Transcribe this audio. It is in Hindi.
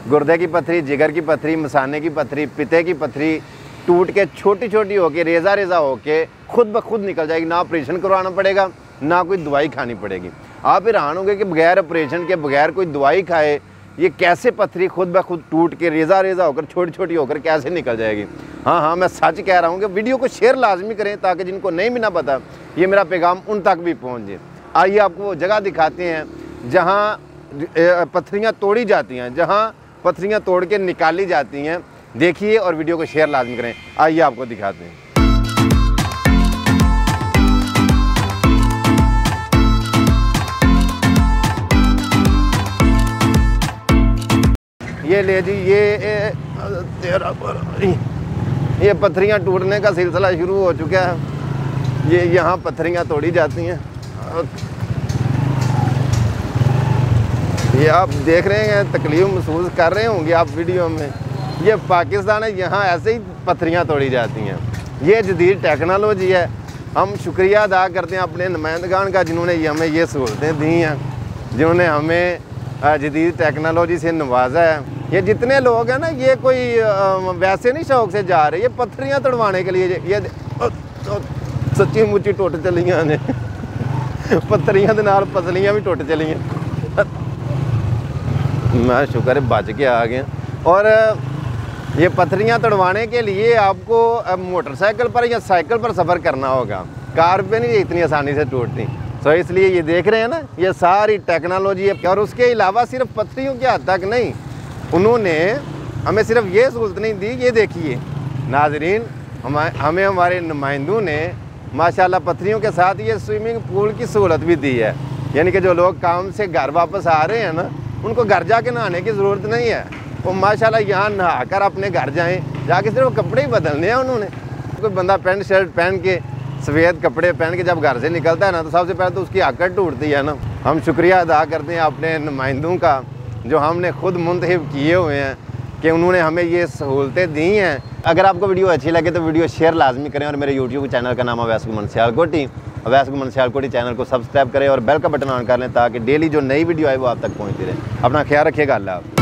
गुर्दे की पथरी, जिगर की पथरी, मसाने की पथरी, पित्ते की पथरी टूट के छोटी छोटी होके रेज़ा रेज़ा होके खुद ब खुद निकल जाएगी। ना ऑपरेशन करवाना पड़ेगा, ना कोई दवाई खानी पड़ेगी। आप हैरान होंगे कि बगैर ऑपरेशन के, बगैर कोई दवाई खाए ये कैसे पथरी खुद ब खुद टूट के रेज़ा रेज़ा होकर छोटी छोटी होकर कैसे निकल जाएगी। हाँ, मैं सच कह रहा हूँ कि वीडियो को शेयर लाजमी करें ताकि जिनको नहीं भी ना पता ये मेरा पैगाम उन तक भी पहुँच जाए। आइए आपको वो जगह दिखाते हैं जहाँ पथरियाँ तोड़ी जाती हैं, जहाँ पथरियाँ तोड़ के निकाली जाती हैं। देखिए और वीडियो को शेयर लाजमी करें। आइए आपको दिखाते हैं। ये ले जी, ये पथरियाँ टूटने का सिलसिला शुरू हो चुका है। ये यहाँ पथरियाँ तोड़ी जाती हैं। ये आप देख रहे हैं, तकलीफ महसूस कर रहे होंगे आप वीडियो में। ये पाकिस्तान है, यहाँ ऐसे ही पथरियाँ तोड़ी जाती हैं। ये जदीद टेक्नोलॉजी है। हम शुक्रिया अदा करते हैं अपने नुमाइंदगान का जिन्होंने हमें ये सहूलतें दी हैं, जिन्होंने हमें जदीद टेक्नोलॉजी से नवाजा है। ये जितने लोग हैं ना, ये कोई वैसे नहीं शौक से जा रहे, ये पथरियाँ तोड़वाने के लिए। ये सच्ची मुच्ची टुट चलियाँ ने पथरियाँ के नाल पसलियाँ भी टुट चलियाँ। मैं शुक्र है बच के आ गया। और ये पथरियाँ तोड़वाने के लिए आपको मोटरसाइकिल पर या साइकिल पर सफ़र करना होगा, कार पे नहीं इतनी आसानी से टूटती। तो इसलिए ये देख रहे हैं ना, ये सारी टेक्नोलॉजी है। और उसके अलावा सिर्फ पथरियों के हद तक नहीं, उन्होंने हमें सिर्फ ये सहूलत नहीं दी। ये देखिए नाजरीन, हमें हमारे नुमाइंदों ने माशाल्लाह पथरियों के साथ ये स्विमिंग पूल की सहूलत भी दी है। यानी कि जो लोग काम से घर वापस आ रहे हैं ना, उनको घर जाके नहाने की ज़रूरत नहीं है। वो माशाल्लाह यहाँ नहा कर अपने घर जाएं, जाके सिर्फ कपड़े ही बदलने हैं उन्होंने। कोई बंदा पैंट शर्ट पहन के, सफ़ेद कपड़े पहन के जब घर से निकलता है ना, तो सबसे पहले तो उसकी आकड़ टूटती है ना। हम शुक्रिया अदा करते हैं अपने नुमाइंदों का, जो हमने खुद मुंतखब किए हुए हैं कि उन्होंने हमें ये सहूलतें दी हैं। अगर आपको वीडियो अच्छी लगे तो वीडियो शेयर लाजमी करें। और मेरे यूट्यूब चैनल का नाम है अवैस गुमान सियालकोटी। अवैस गुमान सियालकोटी चैनल को सब्सक्राइब करें और बेल का बटन ऑन कर लें ताकि डेली जो नई वीडियो आए वो आप तक पहुँचती रहे। अपना ख्याल रखिएगा। अल्लाह।